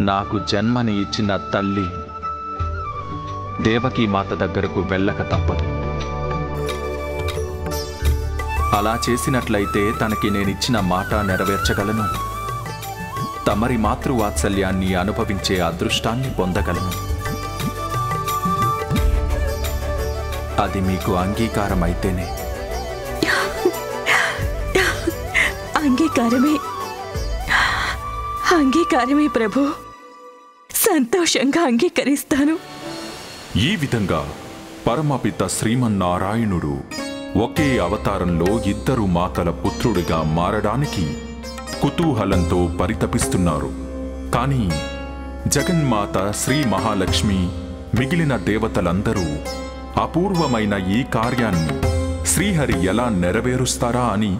నాకు జన్మని ఇచ్చిన తల్లి దేవకీ మాత దగ్గరకు వెళ్ళక తప్పదు. అలా చేసినట్లయితే తనకి నేనిచ్చిన మాట నెరవేర్చగలను, తమరి మాతృవాత్సల్యాన్ని అనుభవించే అదృష్టాన్ని పొందగలను. అది మీకు అంగీకారమైతేనే. అంగీకారమే ప్రభు, సంతోషంగా అంగీకరిస్తాను. ఈ విధంగా పరమపిత శ్రీమన్నారాయణుడు ఒకే అవతారంలో ఇద్దరు మాతల పుత్రుడిగా మారడానికి కుతూహలంతో పరితపిస్తున్నారు. కానీ జగన్మాత శ్రీ మహాలక్ష్మి మిగిలిన దేవతలందరూ అపూర్వమైన ఈ కార్యాన్ని శ్రీహరి ఎలా నెరవేరుస్తారా అని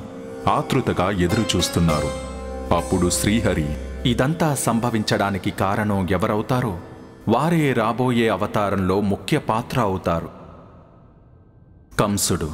ఆతృతగా ఎదురుచూస్తున్నారు. అప్పుడు శ్రీహరి, ఇదంతా సంభవించడానికి కారణం ఎవరవుతారో వారే రాబోయే అవతారంలో ముఖ్య పాత్ర అవుతారు. కంసుడు.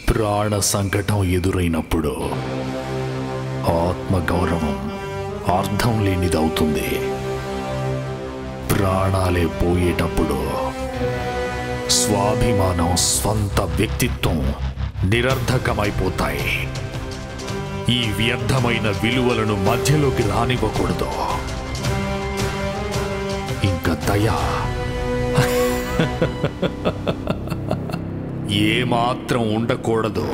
ప్రాణ సంకటం ఎదురైనప్పుడు ఆత్మగౌరవం అర్థం లేనిదవుతుంది. ప్రాణాలే పోయేటప్పుడు స్వాభిమానం, స్వంత వ్యక్తిత్వం నిరర్ధకమైపోతాయి. ఈ వ్యర్థమైన విలువలను మధ్యలోకి రానివ్వకూడదు. ఇంకా దయ ఏమాత్రం ఉండకూడదు.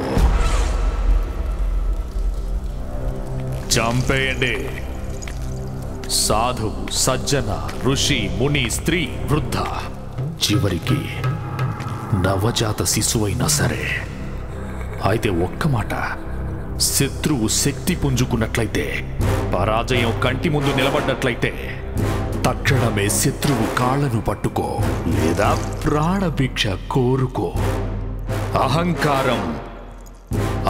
చంపేయండి. సాధు, సజ్జన, ఋషి, ముని, స్త్రీ, వృద్ధ, చివరికి నవజాత శిశువైనా సరే. అయితే ఒక్క మాట, శత్రువు శక్తి పుంజుకున్నట్లయితే, పరాజయం కంటి ముందు నిలబడ్డట్లయితే తక్షణమే శత్రువు కాళ్లను పట్టుకో, లేదా ప్రాణభిక్ష కోరుకో.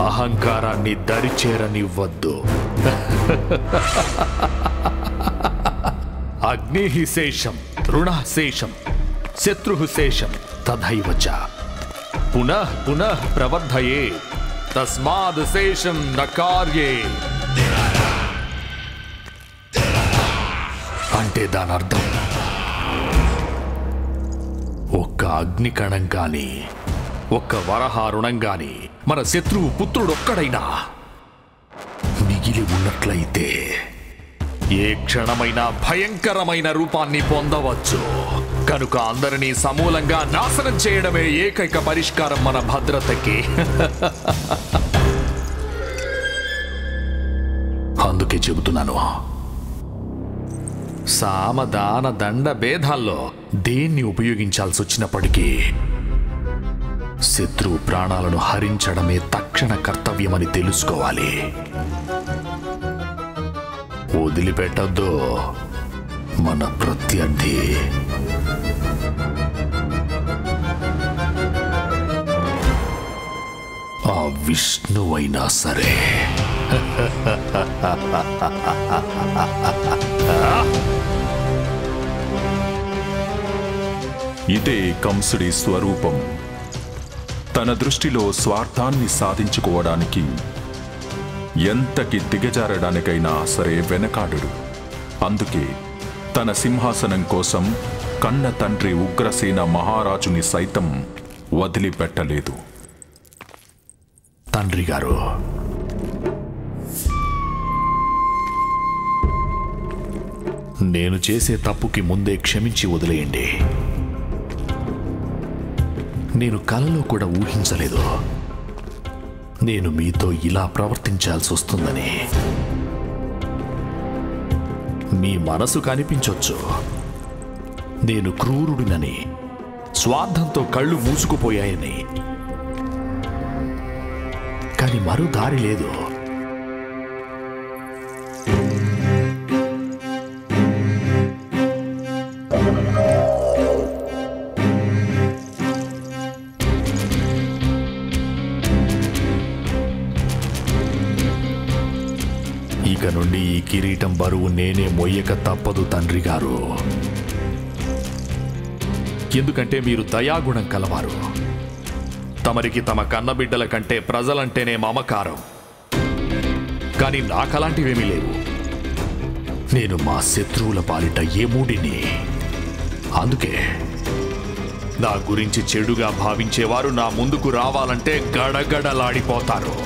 అహంకారాన్ని దరిచేరనివ్వద్దు. అగ్నిః శేషం, రుణః శేషం, శత్రుః శేషం తథైవ చ. పునః పునః ప్రవర్ధయే, తస్మాద్ శేషం న కార్యే. అంటే దాని అర్థం, ఒక్క అగ్నికణం గాని, ఒక్క వరహారుణం గాని మన శత్రువు పుత్రుడొక్కడైనా మిగిలి ఉన్నట్లయితే ఏ క్షణమైనా భయంకరమైన రూపాన్ని పొందవచ్చు. కనుక అందరినీ సమూలంగా నాశనం చేయడమే ఏకైక పరిష్కారం మన భద్రతకి. అందుకే చెబుతున్నాను, సామదాన దండ భేదాల్లో దేన్ని ఉపయోగించాల్సి వచ్చినప్పటికీ శత్రువు ప్రాణాలను హరించడమే తక్షణ కర్తవ్యమని తెలుసుకోవాలి. వదిలిపెట్టద్దు మన ప్రత్యర్థి. ఆ విష్ణువైనా సరే. ఇదే కంసుడి స్వరూపం. తన దృష్టిలో స్వార్థాన్ని సాధించుకోవడానికి ఎంతకి దిగజారడానికైనా సరే వెనకాడుడు. అందుకే తన సింహాసనం కోసం కన్న తండ్రి ఉగ్రసేన మహారాజుని సైతం వదిలిపెట్టలేదు. తండ్రి గారు, నేను చేసే తప్పుకి ముందే క్షమించి వదిలేయండి. నేను కలలో కూడా ఊహించలేదు నేను మీతో ఇలా ప్రవర్తించాల్సి వస్తుందని. మీ మనసు కనిపించొచ్చు నేను క్రూరుడినని, స్వార్థంతో కళ్ళు మూసుకుపోయాయని. కానీ మరో దారి లేదు. ఇక నుండి ఈ కిరీటం బరువు నేనే మొయ్యక తప్పదు తండ్రి గారు. ఎందుకంటే మీరు దయాగుణం కలవారు. తమరికి తమ కన్నబిడ్డల కంటే ప్రజలంటేనే మమకారం. కానీ నాకలాంటివేమీ లేవు. నేను మా శత్రువుల పాలిట ఏమూడిని. అందుకే నా గురించి చెడుగా భావించేవారు నా ముందుకు రావాలంటే గడగడలాడిపోతారు.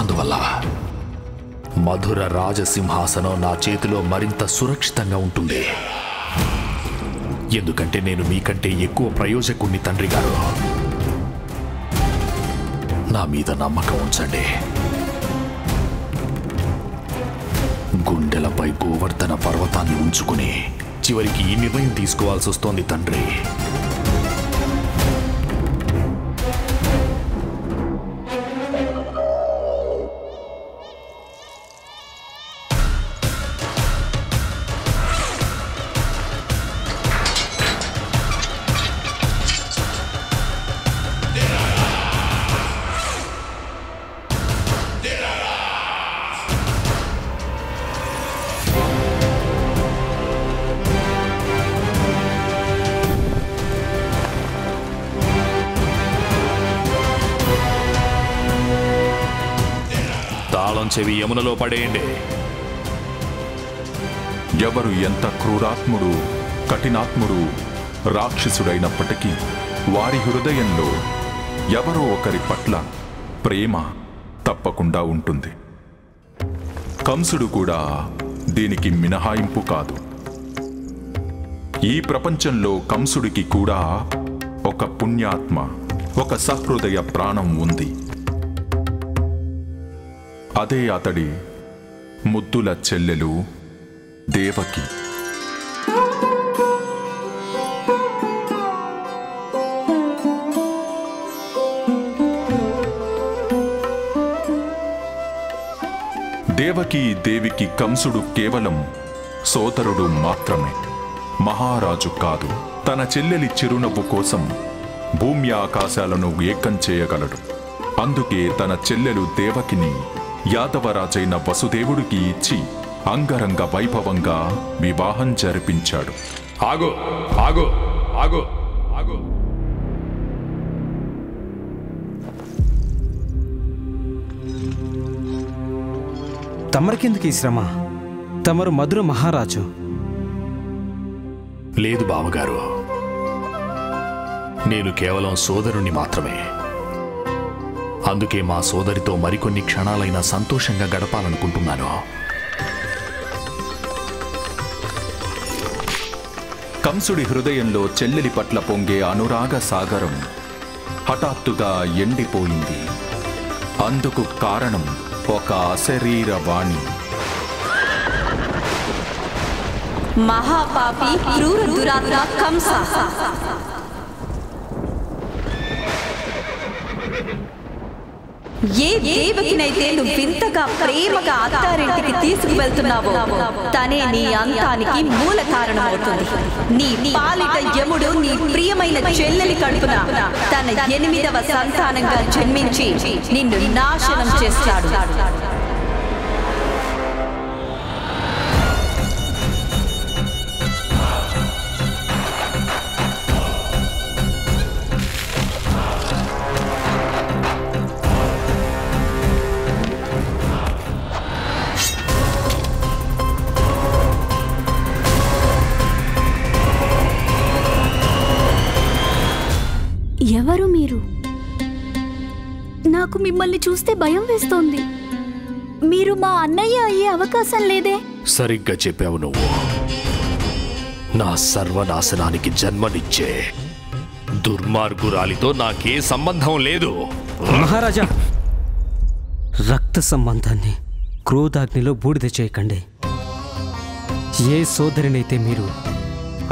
అందువల్ల మధుర రాజసింహాసనం నా చేతిలో మరింత సురక్షితంగా ఉంటుంది. ఎందుకంటే నేను మీకంటే ఎక్కువ ప్రయోజకుణ్ణి తండ్రి గారు. నా మీద నమ్మకం ఉంచండి. గుండెలపై గోవర్ధన పర్వతాన్ని ఉంచుకుని చివరికి ఈ నిర్ణయం తీసుకోవాల్సి వస్తోంది తండ్రి. తాళం చెవి యమునలో పడేయండి. ఎవరు ఎంత క్రూరాత్ముడు, కఠినాత్ముడు, రాక్షసుడైనప్పటికీ వారి హృదయంలో ఎవరో ఒకరి పట్ల ప్రేమ తప్పకుండా ఉంటుంది. కంసుడు కూడా దీనికి మినహాయింపు కాదు. ఈ ప్రపంచంలో కంసుడికి కూడా ఒక పుణ్యాత్మ, ఒక సహృదయ ప్రాణం ఉంది. అదే అతడి ముద్దుల చెల్లెలు దేవకి. దేవకి దేవికి కంసుడు కేవలం సోదరుడు మాత్రమే, మహారాజు కాదు. తన చెల్లెలి చిరునవ్వు కోసం భూమి ఆకాశాలను ఏకం చేయగలడు. అందుకే తన చెల్లెలు దేవకిని యాదవరాజైన వసుదేవుడికి ఇచ్చి అంగరంగ వైభవంగా వివాహం జరిపించాడు. ఆగో ఆగో ఆగో ఆగో తమరికెందుకు ఈ శ్రమ? తమరు మధుర మహారాజు. లేదు బావగారు, నేను కేవలం సోదరుణ్ణి మాత్రమే. అందుకే మా సోదరితో మరికొన్ని క్షణాలైనా సంతోషంగా గడపాలనుకుంటున్నాను. కంసుడి హృదయంలో చెల్లెలి పట్ల పొంగే అనురాగ సాగరం హఠాత్తుగా ఎండిపోయింది. అందుకు కారణం ఒక అశరీర వాణి. మహాపాపి క్రూర దురాత్మ కంస, ఏ దేవకినైతే నువ్వు వింతగా ప్రేమగా అత్తారింటికి తీసుకువెళ్తున్నావో తనే నీ అంతానికి మూల కారణమవుతుంది. నీ పాలిట యముడు నీ ప్రియమైన చెల్లెలి కడుపున తన 8వ సంతానంగా జన్మించి నిన్ను నాశనం చేస్తాడు. ఎవరు మీరు? నాకు మిమ్మల్ని చూస్తే భయం వేస్తోంది. మీరు మా అన్నయ్య అయ్యే అవకాశం లేదే. సరిగ్గా చెప్పావు నువ్వు. నా సర్వనాశనానికి జన్మనిచ్చే దుర్మార్గురాలితో నాకే సంబంధం లేదు. మహారాజా, రక్త సంబంధాన్ని క్రోధాగ్నిలో బూడిద చేయకండి. ఏ సోదరినైతే మీరు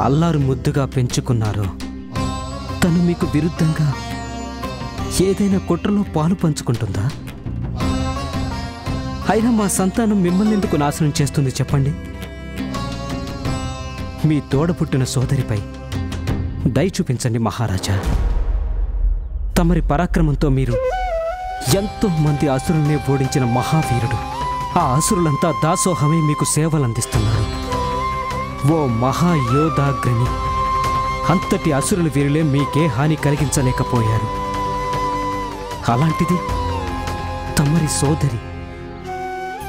అల్లారు ముద్దుగా పెంచుకున్నారో తను మీకు విరుద్ధంగా ఏదైనా కుట్రలో పాలు పంచుకుంటుందా? అయినా మా సంతానం మిమ్మల్ని ఎందుకు నాశనం చేస్తుంది చెప్పండి? మీ తోడపుట్టిన సోదరిపై దయ చూపించండి మహారాజా. తమరి పరాక్రమంతో మీరు ఎంతో మంది అసురుల్ని ఓడించిన మహావీరుడు. ఆ అసురులంతా దాసోహమై మీకు సేవలందిస్తున్నారు. ఓ మహాయోధాగ్ని, అంతటి అసురుల వీరులే మీకే హాని కలిగించలేకపోయారు. అలాంటిది తమరి సోదరి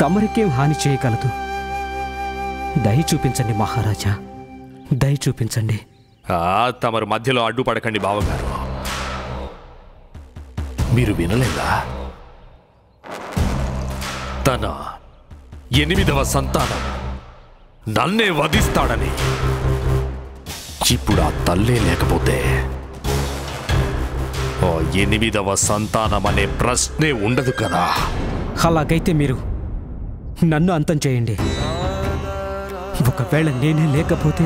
తమరికేం హాని చేయగలదు? దయ చూపించండి మహారాజా, దయ చూపించండి. తమరు మధ్యలో అడ్డుపడకండి బావగారు. మీరు వినలేదా? తన 8వ సంతానం నన్నే వధిస్తాడని. ఇప్పుడు ఆ తల్లే లేకపోతే 8వ సంతానం అనే ప్రశ్నే ఉండదు కదా. అలాగైతే మీరు నన్ను అంతం చేయండి. ఒకవేళ నేనే లేకపోతే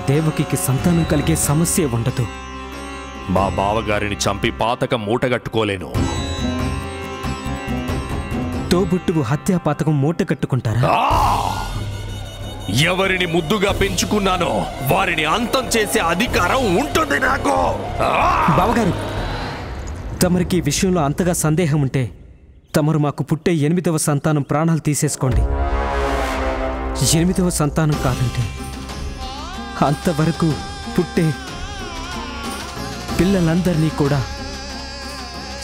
దేవకికి సంతానం కలిగే సమస్య ఉండదు. మా బావగారిని చంపి పాతకం మూటగట్టుకోలేను. తోబుట్టువు హత్యా పాతకం మూట కట్టుకుంటారా? ఎవరిని ముద్దుగా పెంచుకున్నానో వారిని అంతం చేసే అధికారం ఉంటుంది నాకు. బావగారు, తమరికి ఈ విషయంలో అంతగా సందేహం ఉంటే తమరు మాకు పుట్టే 8వ సంతానం ప్రాణాలు తీసేసుకోండి. 8వ సంతానం కాదంటే అంతవరకు పుట్టే పిల్లలందరినీ కూడా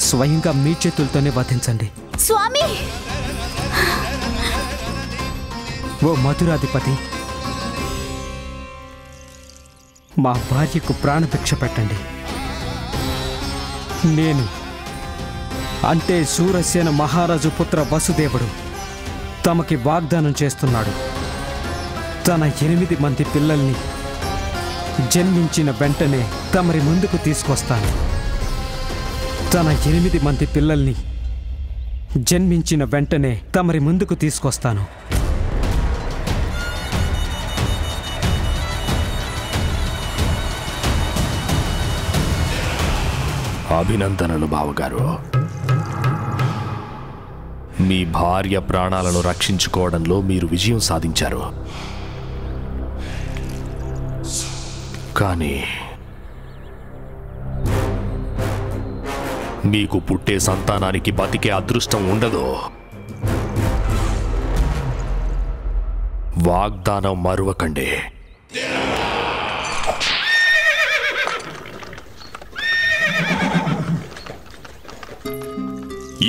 స్వయంగా మీ చేతులతోనే వధించండి. స్వామి, ఓ మధురాధిపతి, మా భార్యకు ప్రాణభిక్ష పెట్టండి. నేను అంటే శూరసేన మహారాజు పుత్ర వసుదేవుడు తమకి వాగ్దానం చేస్తున్నాడు. తన 8 మంది పిల్లల్ని జన్మించిన వెంటనే తమరి ముందుకు తీసుకొస్తాను. తన 8 మంది పిల్లల్ని జన్మించిన వెంటనే తమరి ముందుకు తీసుకొస్తాను. అభినందనలు బావగారు. మీ భార్య ప్రాణాలను రక్షించుకోవడంలో మీరు విజయం సాధించారు. కానీ మీకు పుట్టే సంతానానికి బతికే అదృష్టం ఉండదు. వాగ్దానం మరువకండి.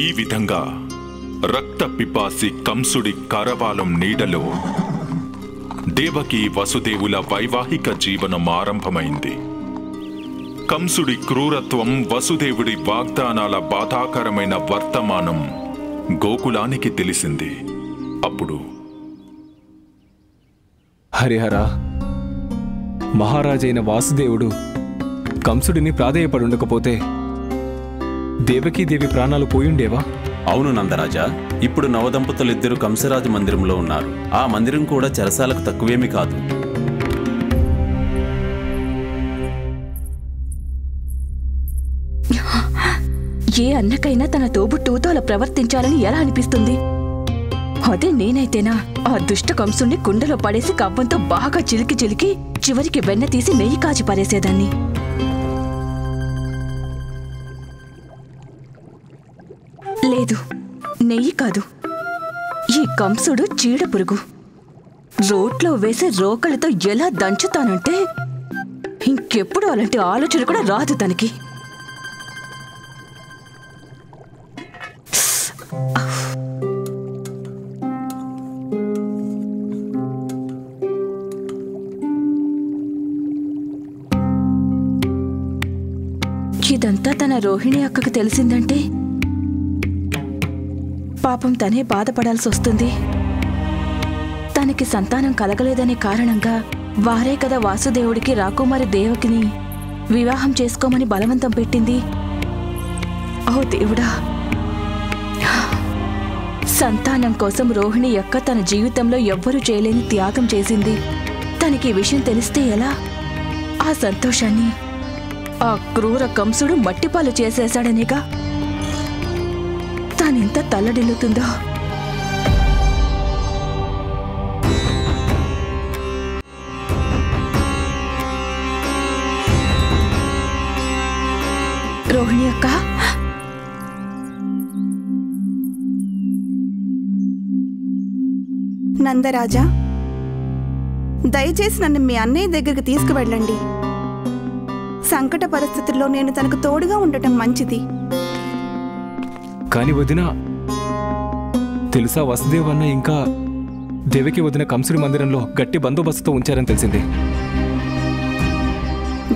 ఈ విధంగా రక్త పిపాసి కంసుడి కరవాలం నీడలో దేవకి వసుదేవుల వైవాహిక జీవనం ఆరంభమైంది. కంసుడి క్రూరత్వం, వసుదేవుడి వాగ్దానాల బాధాకరమైన వర్తమానం గోకులానికి తెలిసింది. అప్పుడు హరిహర, మహారాజైన వాసుదేవుడు కంసుడిని ప్రాధేయపడుండకపోతే దేవకీదేవి ప్రాణాలు పోయుండేవా? అవును నందరాజా, ఇప్పుడు నవదంపతులిద్దరూ కంసరాజు మందిరంలో ఉన్నారు. ఆ మందిరం కూడా చెరసాలకు తక్కువేమీ కాదు. ఏ అన్నకైనా తన తోబుట్టువుతో అలా ప్రవర్తించాలని ఎలా అనిపిస్తుంది? అదే నేనైతేనా ఆ దుష్ట కంసుణ్ణి కుండలో పడేసి కవ్వంతో బాగా చిలికి చిలికి చివరికి వెన్న తీసి నెయ్యి కాచి పారేసేదాన్ని. లేదు, నెయ్యి కాదు, ఈ కంసుడు చీడ పురుగు. రోట్లో వేసే రోకలతో ఎలా దంచుతానంటే ఇంకెప్పుడు అలాంటి ఆలోచన కూడా రాదు తనకి. ఇదంతా తన రోహిణి అక్కకు తెలిసిందంటే పాపం తనే బాధపడాల్సి వస్తుంది. తనకి సంతానం కలగలేదనే కారణంగా వారే కదా వాసుదేవుడికి రాకుమారి దేవకిని వివాహం చేసుకోమని బలవంతం పెట్టింది. ఓ దేవుడా! సంతానం కోసం రోహిణి యొక్క తన జీవితంలో ఎవ్వరూ చేయలేని త్యాగం చేసింది. తనకి ఈ విషయం తెలిస్తే ఎలా? ఆ సంతోషాన్ని ఆ క్రూర కంసుడు మట్టిపాలు చేసేశాడనేగా తానెంత తల్లడిల్లుతుందో. రోహిణి అక్క, నందరాజా, దయచేసి నన్ను మీ అన్నయ్య దగ్గరికి తీసుకువెళ్ళండి. సంకట పరిస్థితుల్లో నేను తనకు తోడుగా ఉండటం మంచిది. కాని వదిన, తెలుసా వసుదేవ్ అన్న ఇంకా దేవకి వదిన కంసుడి మందిరంలో గట్టి బందోబస్తుతో ఉంచారని తెలిసింది.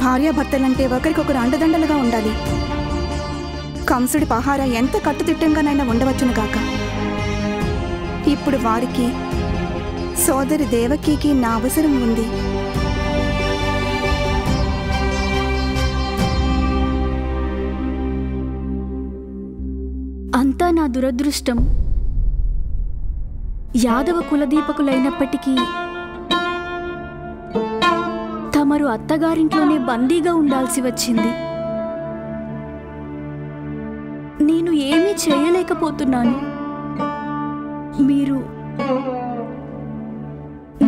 భార్యాభర్తలంటే ఒకరికొకరు అండదండలుగా ఉండాలి. కంసుడి పహారా ఎంత కట్టుదిట్టంగానైనా ఉండవచ్చును గాక. ఇప్పుడు వారికి సోదరి దేవకికి నా అవసరం ఉంది. అంతా నా దురదృష్టం. యాదవ కులదీపకులైనప్పటికీ తమరు అత్తగారింట్లోనే బందీగా ఉండాల్సి వచ్చింది. నేను ఏమీ చేయలేకపోతున్నాను. మీరు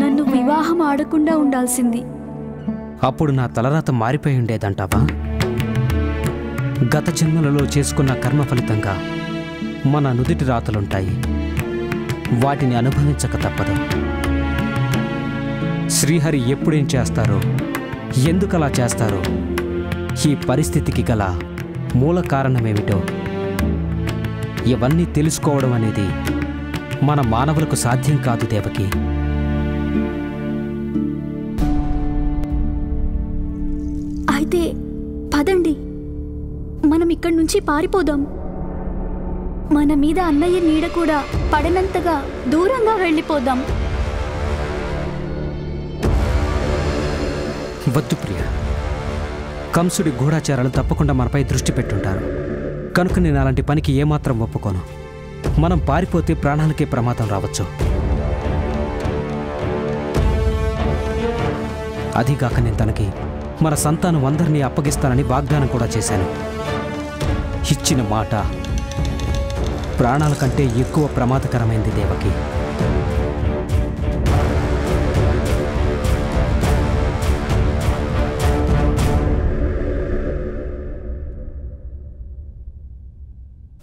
నన్ను వివాహం ఆడకుండా ఉండాల్సింది. అప్పుడు నా తలరాత మారిపోయి ఉండేదంటావా? గత జన్మలలో చేసుకున్న కర్మ ఫలితంగా మన నుదిటి రాతలుంటాయి. వాటిని అనుభవించక తప్పదు. శ్రీహరి ఎప్పుడేం చేస్తారో, ఎందుకలా చేస్తారో, ఈ పరిస్థితికి గల మూల కారణమేమిటో ఇవన్నీ తెలుసుకోవడం అనేది మన మానవులకు సాధ్యం కాదు దేవకి. అయితే పదండి, మనం ఇక్కడి నుంచి పారిపోదాం. మన మీద అన్నయ్య నీడ కూడా పడనంతగా దూరంగా వెళ్ళిపోదాం. వద్దు ప్రియ, కంసుడి గూఢాచారాలు తప్పకుండా మనపై దృష్టి పెట్టుంటారు కనుక నేను అలాంటి పనికి ఏమాత్రం ఒప్పుకోను. మనం పారిపోతే ప్రాణాలకే ప్రమాదం రావచ్చు. అదిగాక నేను తనకి మన సంతానం అందరినీ అప్పగిస్తానని వాగ్దానం కూడా చేశాను. ఇచ్చిన మాట ప్రాణాల కంటే ఎక్కువ ప్రమాదకరమైంది దేవకి.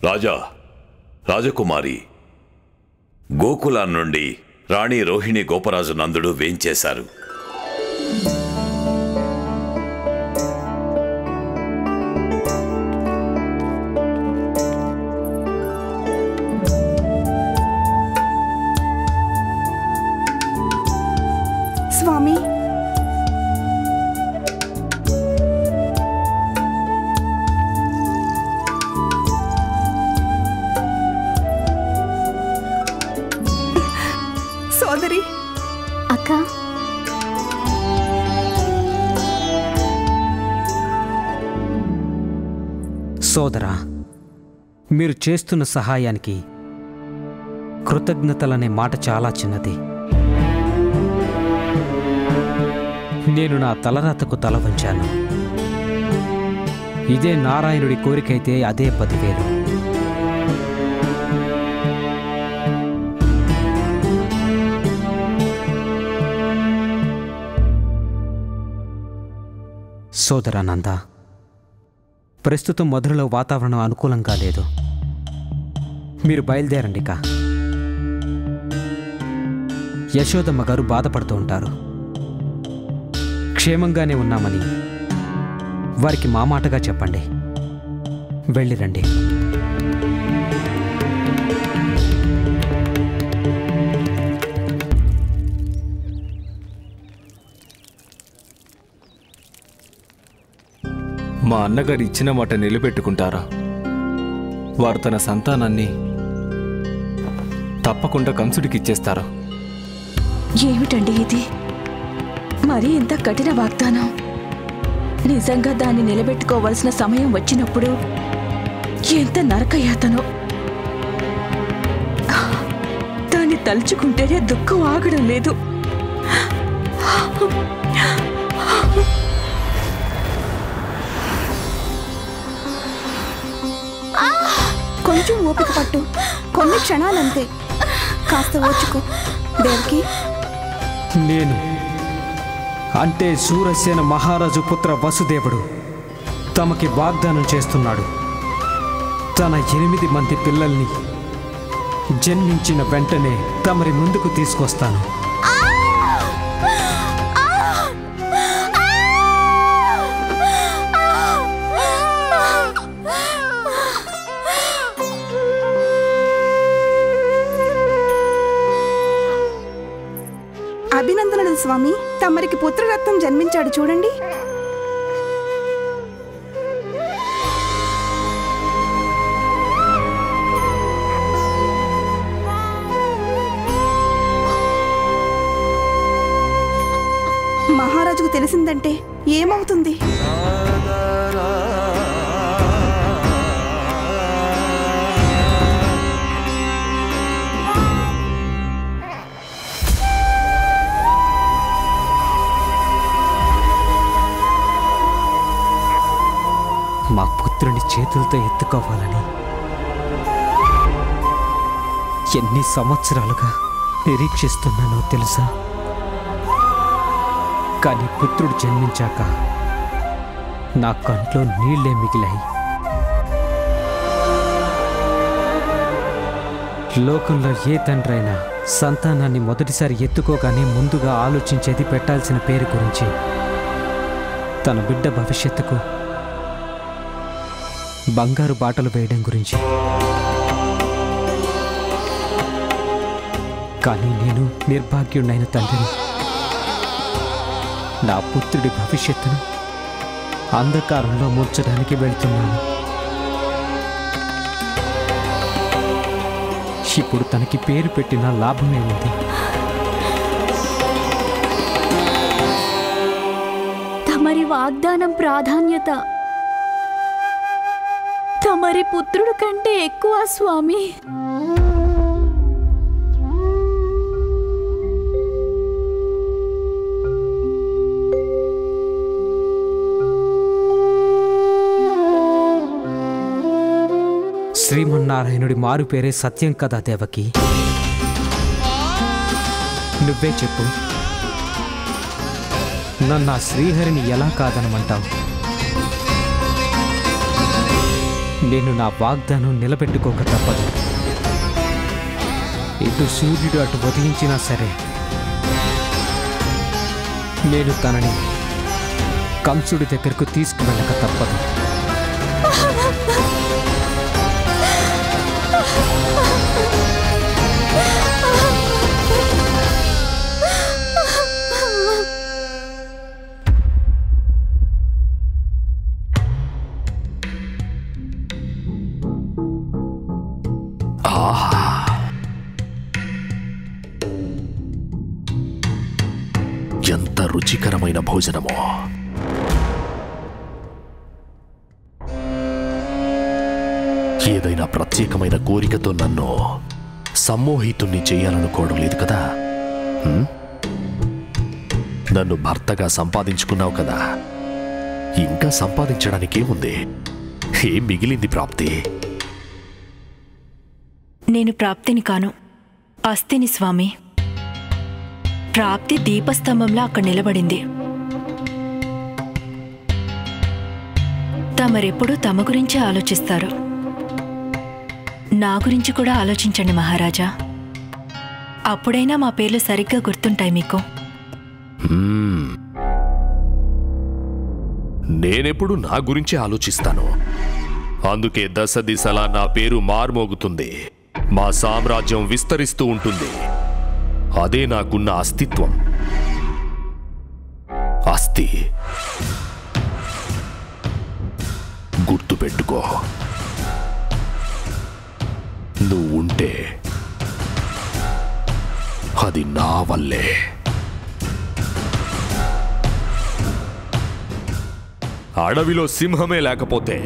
రాజా, రాజకుమారి, గోకులం నుండి రాణి రోహిణి గోపరాజు నందుడు వేంచేశారు. స్వామి, సోదరి, అక్క, సోదరా, మీరు చేస్తున్న సహాయానికి కృతజ్ఞతలనే మాట చాలా చిన్నది. నేను నా తలరాతకు తల వంచాను. ఇదే నారాయణుడి కోరికైతే అదే 10,000. సోదరానంద, ప్రస్తుతం మధురలో వాతావరణం అనుకూలంగా లేదు. మీరు బయలుదేరండిక. యశోదమ్మ గారు బాధపడుతూ ఉంటారు. క్షేమంగానే ఉన్నామని వారికి మా మాటగా చెప్పండి. వెళ్ళిరండి. మా అన్నగారు ఇచ్చిన మాట నిలబెట్టుకుంటారా? వారు తన సంతానాన్ని తప్పకుండా కంసుడికి ఇచ్చేస్తారా? ఏమిటండి ఇది? మరీ ఇంత కఠిన వాగ్దానం. నిజంగా దాన్ని నిలబెట్టుకోవలసిన సమయం వచ్చినప్పుడు ఎంత నరకయాతనో. దాన్ని తలుచుకుంటేనే దుఃఖం ఆగడం లేదు. కొంచెం ఓపిక పట్టు, కొన్ని క్షణాలంతే. కాస్త ఓర్చుకో దేవకి. నేను అంటే శూరసేన మహారాజు పుత్ర వసుదేవుడు తమకి వాగ్దానం చేస్తున్నాడు. తన 8 మంది పిల్లల్ని జన్మించిన వెంటనే తమరి ముందుకు తీసుకొస్తాను. అభినందనలు స్వామి, తమరికి పుత్రరత్నం జన్మించాడు చూడండి. మహారాజుకు తెలిసిందంటే ఏమవుతుంది? మా పుత్రుని చేతులతో ఎత్తుకోవాలని ఎన్ని సంవత్సరాలుగా నిరీక్షిస్తున్నానో తెలుసా? కానీ పుత్రుడు జన్మించాక నా కంట్లో నీళ్లే మిగిలాయి. లోకంలో ఏ తండ్రైనా సంతానాన్ని మొదటిసారి ఎత్తుకోగానే ముందుగా ఆలోచించేది పెట్టాల్సిన పేరు గురించి, తన బిడ్డ భవిష్యత్తుకు బంగారు బాటలు వేయడం గురించి. కానీ నేను నిర్భాగ్యుడైన తండ్రిని. నా పుత్రుడి భవిష్యత్తును అంధకారంలో మూర్చడానికి వెళ్తున్నాను. ఇప్పుడు తనకి పేరు పెట్టిన లాభమే ఉంది. తమరి వాగ్దానం ప్రాధాన్యత తమరి పుత్రుడు కంటే ఎక్కువ స్వామి. శ్రీమన్నారాయణుడి మారు పేరే సత్యం కదా దేవకి. నువ్వే చెప్పు, నన్ను ఆ శ్రీహరిని ఎలా కాదనమంటావు? నేను నా వాగ్దానం నిలబెట్టుకోక తప్పదు. ఇటు సూర్యుడు అటు ఉదయించినా సరే నేను తనని కంసుడి దగ్గరకు తీసుకువెళ్ళక తప్పదు. ఎంత రుచికరమైన భోజనమో! ఏదైనా ప్రత్యేకమైన కోరికతో నన్ను సమ్మోహితుణ్ణి చేయాలనుకోవడం లేదు కదా? నన్ను భర్తగా సంపాదించుకున్నావు కదా, ఇంకా సంపాదించడానికేముంది? ఏం మిగిలింది ప్రాప్తి? నేను ప్రాప్తిని కాను, అస్థిని స్వామి. ప్రాప్తి దీపస్తంభంలా అక్కడ నిలబడింది. తమరెప్పుడూ తమ గురించే ఆలోచిస్తారు. నా గురించి కూడా ఆలోచించండి మహారాజా. అప్పుడైనా మా పేర్లు సరిగ్గా గుర్తుంటాయి మీకు. నేనెప్పుడు నా గురించి ఆలోచిస్తాను. అందుకే దశ దిశలా నా పేరు మార్మోగుతుంది. మా సామ్రాజ్యం విస్తరిస్తూ ఉంటుంది. అదే నాకున్న అస్తిత్వం. అస్థి. గుర్తుపెట్టుకో, నువ్వు ఉంటే అది నా వల్లే. అడవిలో సింహమే లేకపోతే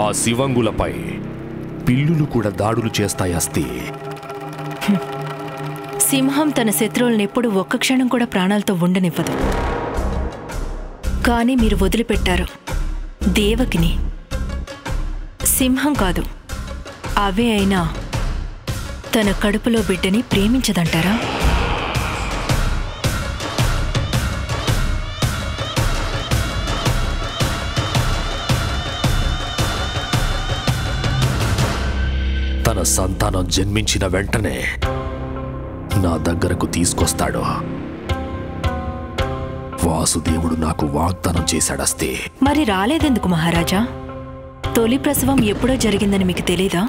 ఆ శివంగులపై పిల్లులు కూడా దాడులు చేస్తాయి అస్తి. సింహం తన శత్రువులను ఎప్పుడు ఒక్క క్షణం కూడా ప్రాణాలతో ఉండనివ్వదు. కానీ మీరు వదిలిపెట్టారు దేవకిని. సింహం కాదు, అవే అయినా తన కడుపులో బిడ్డని ప్రేమించదంటారా? తన సంతానం జన్మించిన వెంటనే నా దగ్గరకు తీసుకొస్తాడు. వాసుదేవుడు నాకు వాగ్దానం చేశాడస్తే. మరి రాలేదెందుకు మహారాజా? తొలి ప్రసవం ఎప్పుడో జరిగిందని మీకు తెలీదా?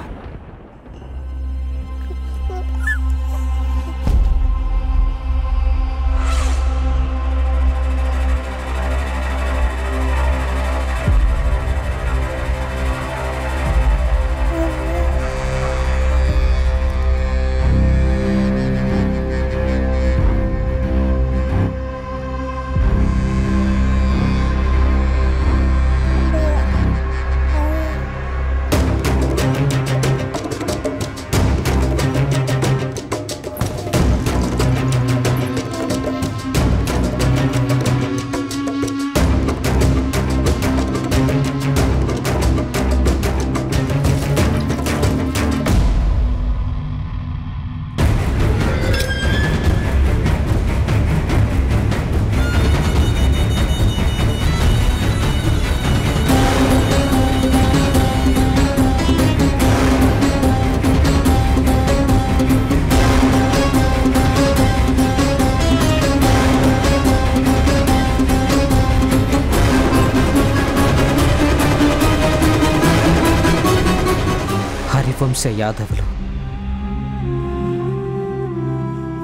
వంశ యాదవులు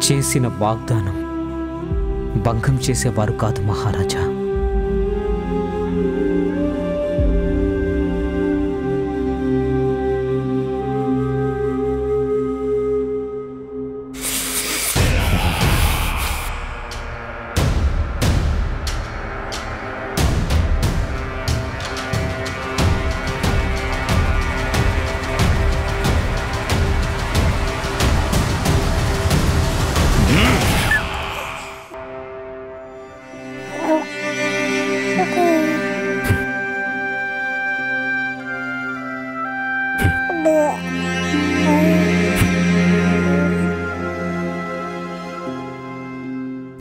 చేసిన వాగ్దానం భంగం చేసేవారు కాదు మహారాజా.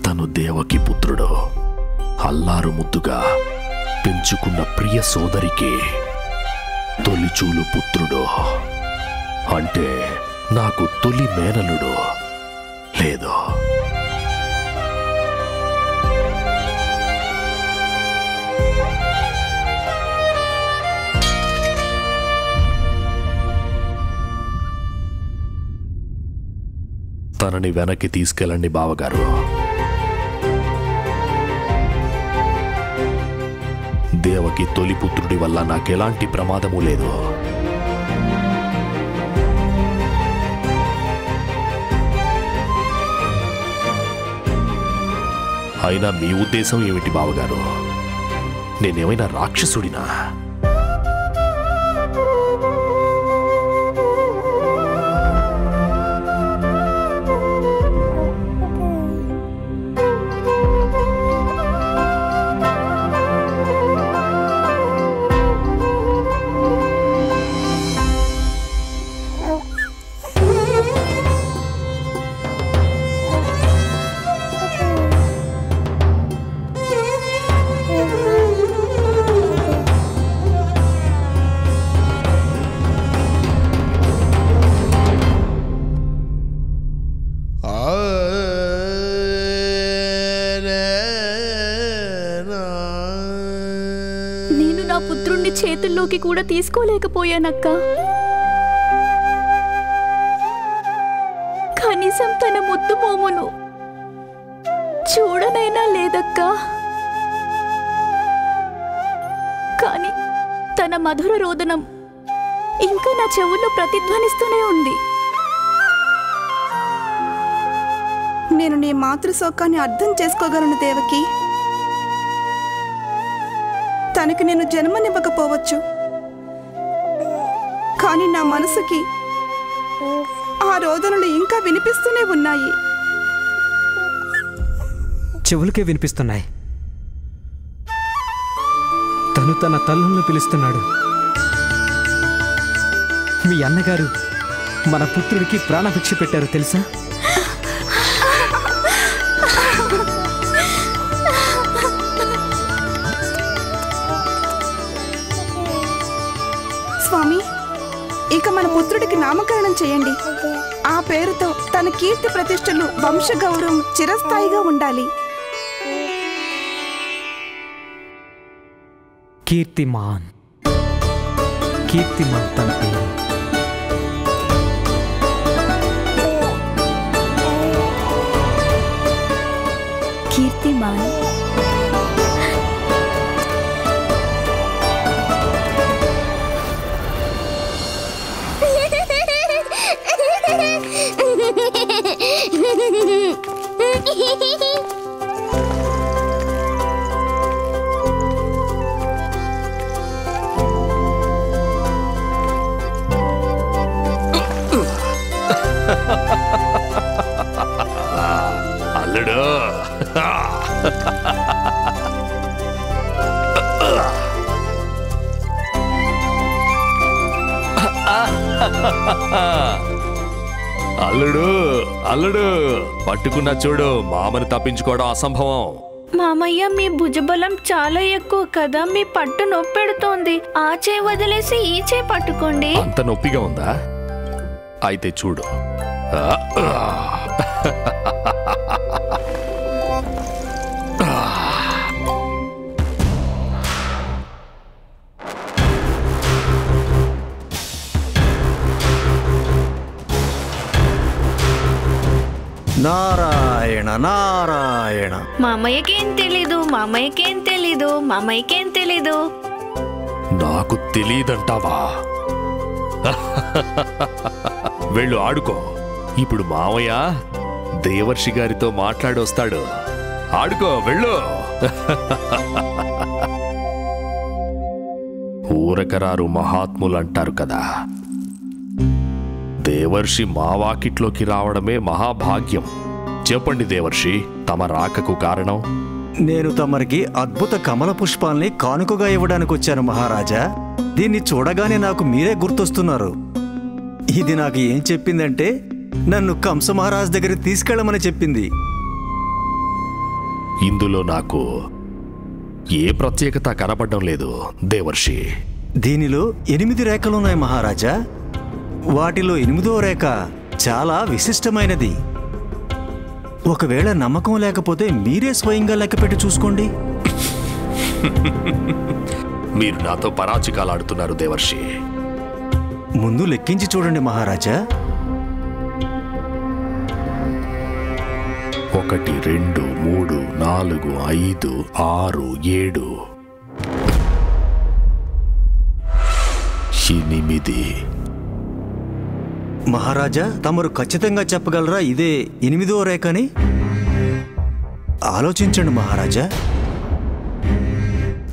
తను దేవకి పుత్రుడు, అల్లారు ముద్దుగా పెంచుకున్న ప్రియ సోదరికి తొలిచూలు పుత్రుడు. అంటే నాకు తొలి మేనలుడు లేదు. తనని వెనక్కి తీసుకెళ్ళండి బావగారు. దేవకి తొలి పుత్రుడి వల్ల నాకెలాంటి ప్రమాదము లేదు. అయినా మీ ఉద్దేశం ఏమిటి బావగారు? నేనేమైనా రాక్షసుడినా? చేతుల్లోకి కూడా తీసుకోలేకపోయానక్క. కనీసం తన ముద్దు మోమును చూడనైనా లేదక్క. కానీ తన మధుర రోదనం ఇంకా నా చెవుల్లో ప్రతిధ్వనిస్తూనే ఉంది. నేను నీ మాతృశోకాన్ని అర్థం చేసుకోగలను దేవకి. తనకి నేను జన్మనివ్వకపోవచ్చు, కానీ నా మనసుకి ఆ రోదనలు ఇంకా వినిపిస్తూనే ఉన్నాయి. చెవులకే వినిపిస్తున్నాయి. తను తన తల్లులను పిలుస్తున్నాడు. మీ అన్నగారు మన పుత్రుడికి ప్రాణభిక్ష పెట్టారు తెలుసా? స్వామి, ఇక మన పుత్రుడికి నామకరణం చేయండి. ఆ పేరుతో తన కీర్తి ప్రతిష్టలు, వంశగౌరవం చిరస్థాయిగా ఉండాలి. కీర్తిమాన్. కీర్తిమాన్ తన పేరు. కీర్తిమాన్. అల్లుడు, అల్లుడు అల్లుడు పట్టుకున్నా చూడు, మామని తప్పించుకోవడం అసంభవం. మామయ్య, మీ భుజబలం చాలా ఎక్కువ కదా, మీ పట్టు నొప్పెడుతోంది. ఆ చేయి వదిలేసి ఈ చేయి పట్టుకోండి. అంత నొప్పిగా ఉందా? అయితే చూడు. నారాయణ నారాయణ. మామయ్యకేం తెలీదు, మామయ్యకేం తెలీదు, మామయ్యకేం తెలీదు. నాకు తెలీదంటావా? వెళ్ళు ఆడుకో. ఇప్పుడు మావయ్య దేవర్షి గారితో మాట్లాడొస్తాడు. ఆడుకో, వెళ్ళు. ఊరకరారు మహాత్ములంటారు కదా, దేవర్షి మా వాకిట్లోకి రావడమే మహాభాగ్యం. చెప్పండి దేవర్షి, తమ రాకకు కారణం? నేను తమరికి అద్భుత కమల పుష్పాల్ని కానుకగా ఇవ్వడానికి వచ్చాను మహారాజా. దీన్ని చూడగానే నాకు మీరే గుర్తొస్తున్నారు. ఇది నాకు ఏం చెప్పిందంటే, నన్ను కంస మహారాజ్ దగ్గరికి తీసుకెళ్ళమని చెప్పింది. ఇందులో నాకు ఏ ప్రత్యేకత కనపడడం లేదు దేవర్షి. దీనిలో 8 రేఖలున్నాయి మహారాజా. వాటిలో 8వ రేఖ చాలా విశిష్టమైనది. ఒకవేళ నమ్మకం లేకపోతే మీరే స్వయంగా లెక్కపెట్టి చూసుకోండి. మీరు నాతో పరాచికాలాడుతున్నారు దేవర్షి. ముందు లెక్కించి చూడండి మహారాజా. 1 2 3 4 5 6 7 8. మహారాజా, తమరు ఖచ్చితంగా చెప్పగలరా ఇదే 8వ రేఖని? ఆలోచించండి మహారాజా.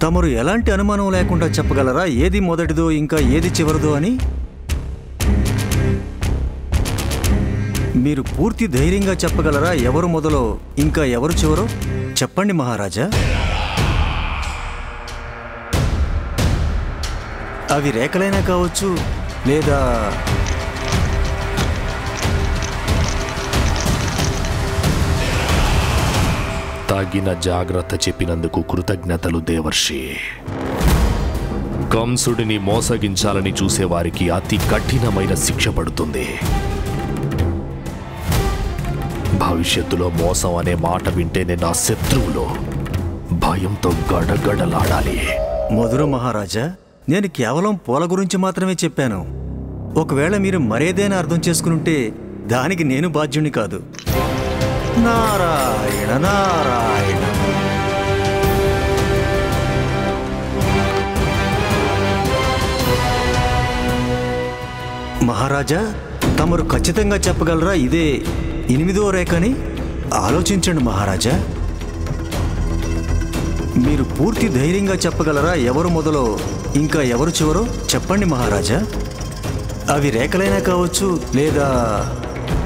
తమరు ఎలాంటి అనుమానం లేకుండా చెప్పగలరా ఏది మొదటిదో ఇంకా ఏది చివరిదో అని? మీరు పూర్తి ధైర్యంగా చెప్పగలరా ఎవరు మొదలో ఇంకా ఎవరు చివరో? చెప్పండి మహారాజా. అవి రేఖలైనా కావచ్చు, లేదా తగిన జాగ్రత్త చెప్పినందుకు కృతజ్ఞతలు దేవర్షి. కంసుడిని మోసగించాలని చూసేవారికి అతి కఠినమైన శిక్ష పడుతుంది. భవిష్యత్తులో మోసం అనే మాట వింటేనే నా శత్రువులు భయంతో గడగడలాడాలి. మధుర మహారాజా, నేను కేవలం పూల గురించి మాత్రమే చెప్పాను. ఒకవేళ మీరు మరేదైనా అర్థం చేసుకునుంటే దానికి నేను బాధ్యుని కాదు. నారాయణ నారాయణ. మహారాజా, తమరు ఖచ్చితంగా చెప్పగలరా ఇదే 8వ రేఖని? ఆలోచించండి మహారాజా. మీరు పూర్తి ధైర్యంగా చెప్పగలరా ఎవరు మొదలో ఇంకా ఎవరు చివరో? చెప్పండి మహారాజా. అవి రేఖలైనా కావచ్చు, లేదా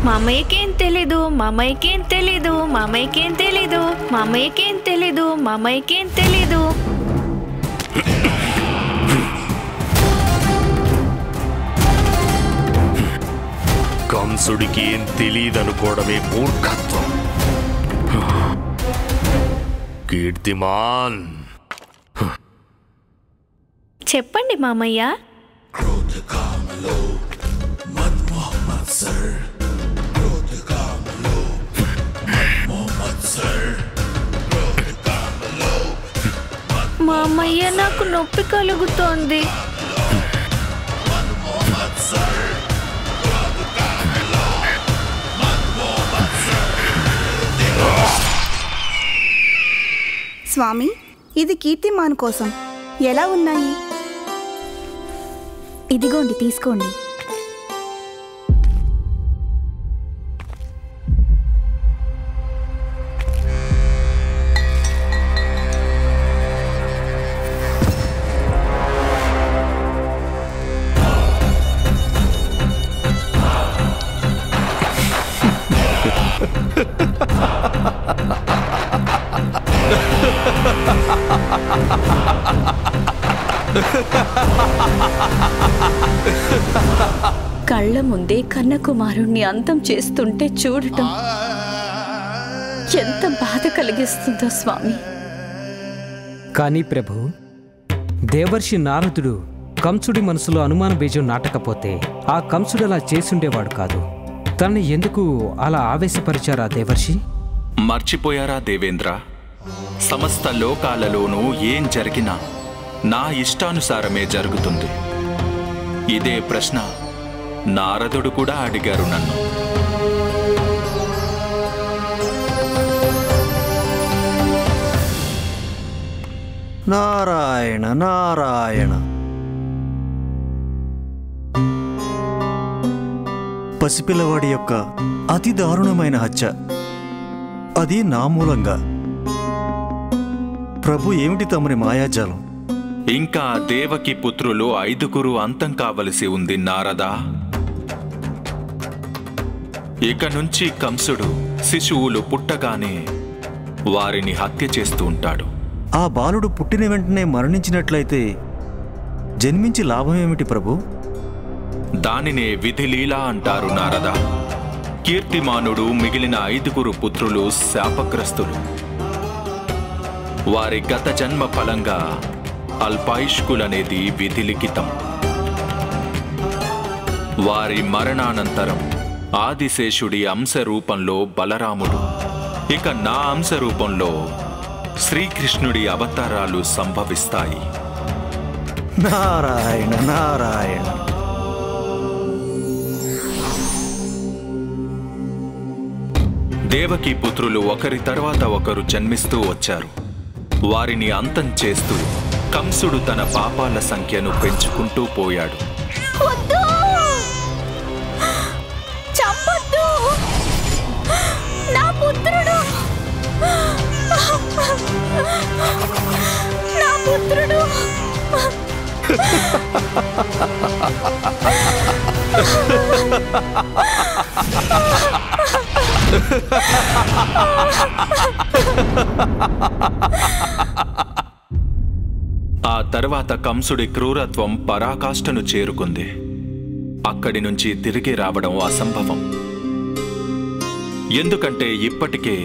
మామయ్యకేం తెలీదు, మామయ్యకేం తెలీదు, మామయ్యకేం తెలీదు, మామయ్యకేం తెలీదు, మామయ్యకేం తెలీదు. కంసుడికి ఏం తెలియదనుకోవడమే మూర్ఖత్వం. కీర్తిమాన్, చెప్పండి మామయ్య. మామయ్య, నాకు నొప్పి కలుగుతోంది. స్వామి, ఇది కీర్తిమాన్ కోసం. ఎలా ఉన్నాయి? ఇదిగోండి, తీసుకోండి. కళ్ళ ముందే కన్నకుమారుణ్ణి అంతం చేస్తుంటే చూడటం ఎంత బాధ కలిగిస్తుందో స్వామి. కానీ ప్రభు, దేవర్షి నారదుడు కంసుడి మనసులో అనుమాన బీజం నాటకపోతే ఆ కంసుడు అలా చేసుండేవాడు కాదు. తనని ఎందుకు అలా ఆవేశపరిచారా దేవర్షి? మర్చిపోయారా దేవేంద్ర? సమస్త లోకాలలోనూ ఏం జరిగినా నా ఇష్టానుసారమే జరుగుతుంది. ఇదే ప్రశ్న నారదుడు కూడా అడిగారు నన్ను. నారాయణ నారాయణ. పసిపిల్లవాడి యొక్క అతి దారుణమైన హత్య, అది నా మూలంగా. ప్రభు, ఏమిటి తమని మాయాజాలం? ఇంకా దేవకి పుత్రులు 5 అంతం కావలసి ఉంది నారదా. ఇక నుంచి కంసుడు శిశువులు పుట్టగానే వారిని హత్య చేస్తూ ఉంటాడు. ఆ బాలుడు పుట్టిన వెంటనే మరణించినట్లయితే జన్మించి లాభమేమిటి ప్రభు? దానినే విధిలీలా అంటారు నారదా. కీర్తిమానుడు మిగిలిన 5 పుత్రులు శాపగ్రస్తులు. వారి గత జన్మ ఫలంగా అల్పాయుష్కులనేది విధిలిఖితం. వారి మరణానంతరం ఆదిశేషుడి అంశ రూపంలో బలరాముడు, ఇక నా అంశ రూపంలో శ్రీకృష్ణుడి అవతారాలు సంభవిస్తాయి. నారాయణ నారాయణ. దేవకి పుత్రులు ఒకరి తర్వాత ఒకరు జన్మిస్తూ వచ్చారు. వారిని అంతం చేస్తూ కంసుడు తన పాపాల సంఖ్యను పెంచుకుంటూ పోయాడు. చంపొద్దు! నా పుత్రుడు! నా పుత్రుడు! ఆ తర్వాత కంసుడి క్రూరత్వం పరాకాష్ఠను చేరుకుంది. అక్కడి నుంచి తిరిగి రావడం అసంభవం. ఎందుకంటే ఇప్పటికే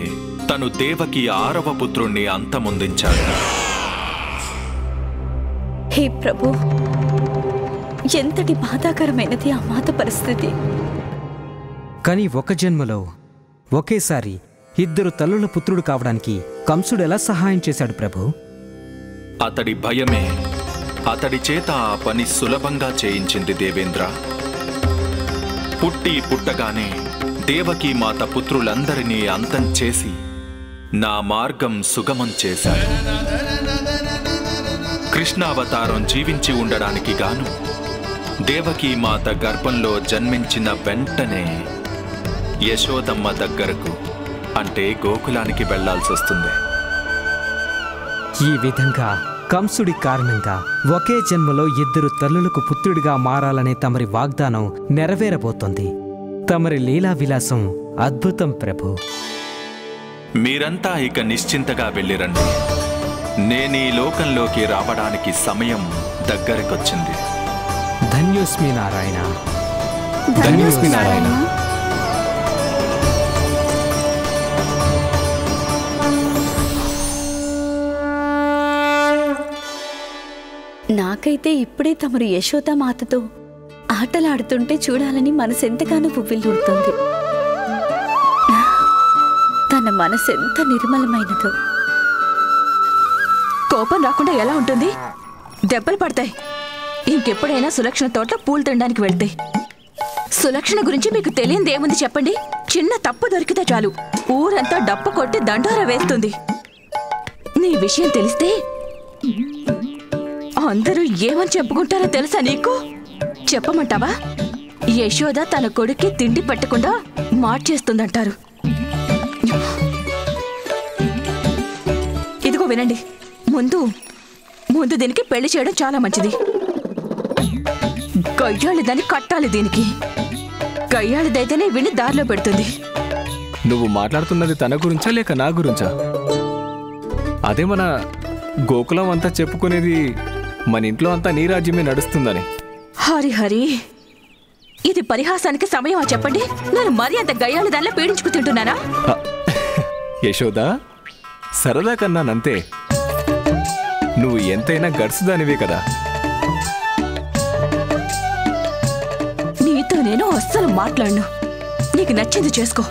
తను దేవకి 6వ పుత్రుణ్ణి అంతమొందించాడు. హే ప్రభు, ఎంతటి బాధాకరమైనది ఆ మాత పరిస్థితి. కానీ ఒక జన్మలో ఒకేసారి 2 తల్లుల పుత్రుడు కావడానికి కంసుడు ఎలా సహాయం చేశాడు ప్రభు? అతడి భయమే అతడి చేత ఆ పని సులభంగా చేయించింది దేవేంద్ర. పుట్టగానే దేవకీ మాత పుత్రులందరినీ అంతం చేసి నా మార్గం సుగమం చేశాడు. కృష్ణావతారం జీవించి ఉండడానికి గాను దేవకీ మాత గర్భంలో జన్మించిన వెంటనే యశోదమ్మ దగ్గరకు అంటే గోకులానికి వెళ్లాల్సి వస్తుంది. ఈ విధంగా కంసుడి కారణంగా ఒకే జన్మలో ఇద్దరు తల్లులకు పుత్రుడిగా మారాలనే తమరి వాగ్దానం నెరవేరబోతోంది. తమరి లీలా విలాసం అద్భుతం ప్రభు. మీరంతా ఇక నిశ్చింతగా వెళ్ళిరండి. నేనీ లోకంలోకి రావడానికి సమయం దగ్గరకొచ్చింది. ధన్యోస్మి నారాయణ. ధన్యోస్మి నారాయణ. నాకైతే ఇప్పుడే తమరు యశోదామాతతో ఆటలాడుతుంటే చూడాలని మనసెంతగానో పువ్విల్లుడుతోంది. తన మనసెంత నిర్మలమైనదో. కోపం రాకుండా ఎలా ఉంటుంది? దెబ్బలు పడతాయి. ఇంకెప్పుడైనా సులక్షణ తోట పూలు తినడానికి వెళ్తే. సులక్షణ గురించి మీకు తెలియంది ఏముంది చెప్పండి? చిన్న తప్పు దొరికితే చాలు ఊరంతా డప్పు కొట్టి దండోరా వేస్తుంది. నీ విషయం తెలిస్తే అందరూ ఏమని చెప్పుకుంటారో తెలుసా నీకు? చెప్పమంటావా? యశోద తన కొడుక్కి తిండి పెట్టకుండా మార్చేస్తుందంటారు. ఇదిగో వినండి. ముందు దీనికి పెళ్లి చేయడం చాలా మంచిది. గయ్యాళి దాన్ని కట్టాలి. దీనికి గయ్యాళిదైతేనే వీణ్ణి దారిలో పెడుతుంది. నువ్వు మాట్లాడుతున్నది తన గురించా లేక నా గురించా? అదే మన గోకులం అంతా చెప్పుకునేది మన ఇంట్లో అంతా నీ రాజ్యమే నడుస్తుందని. హరి హరి, ఇది పరిహాసానికి సమయమా చెప్పండి? నేను మరీ అంత గయ్యాళి దానిలో పీడించుకు తింటున్నానా? యశోదా, సరదా కన్నానంతే. నువ్వు ఎంతైనా గడుసుదానివే కదా. నీతో నేను అస్సలు మాట్లాడను. నీకు నచ్చింది చేసుకో.